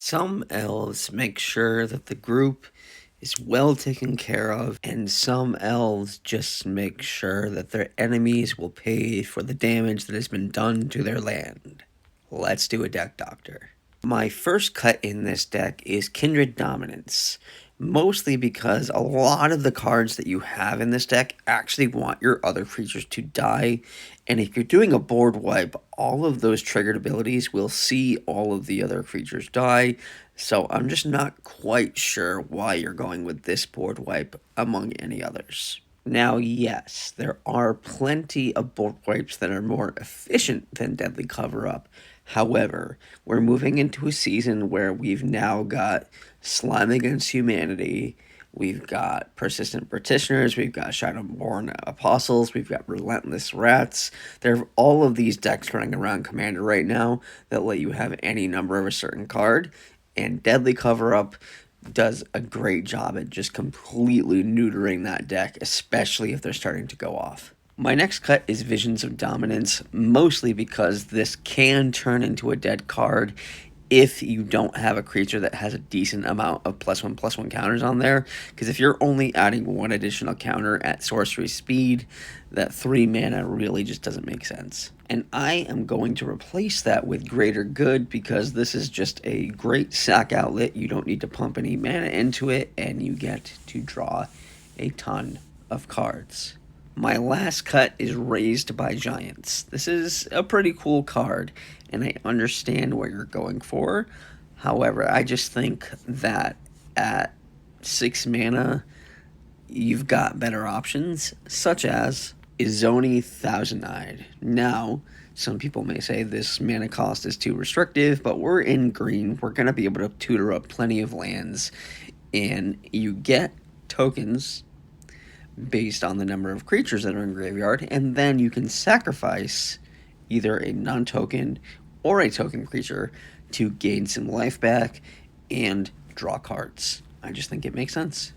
Some elves make sure that the group is well taken care of, and some elves just make sure that their enemies will pay for the damage that has been done to their land. Let's do a deck doctor. My first cut in this deck is Kindred Dominance, mostly because a lot of the cards that you have in this deck actually want your other creatures to die, and if you're doing a board wipe, all of those triggered abilities will see all of the other creatures die, so I'm just not quite sure why you're going with this board wipe among any others. Now, yes, there are plenty of board wipes that are more efficient than Deadly Cover Up. However, we're moving into a season where we've now got Slime Against Humanity, we've got Persistent Petitioners, we've got Shadowborn Apostles, we've got Relentless Rats. There are all of these decks running around Commander right now that let you have any number of a certain card, and Deadly Cover Up does a great job at just completely neutering that deck, especially if they're starting to go off. My next cut is Visions of Dominance, mostly because this can turn into a dead card if you don't have a creature that has a decent amount of +1/+1 counters on there, because if you're only adding one additional counter at sorcery speed, that 3 mana really just doesn't make sense. And I am going to replace that with Greater Good, because this is just a great sack outlet. You don't need to pump any mana into it, and you get to draw a ton of cards. My last cut is Raised by Giants. This is a pretty cool card, and I understand what you're going for. However, I just think that at 6 mana, you've got better options, such as Izoni Thousand Eyed. Now, some people may say this mana cost is too restrictive, but we're in green. We're going to be able to tutor up plenty of lands, and you get tokens based on the number of creatures that are in graveyard, and then you can sacrifice either a non-token or a token creature to gain some life back and draw cards. I just think it makes sense.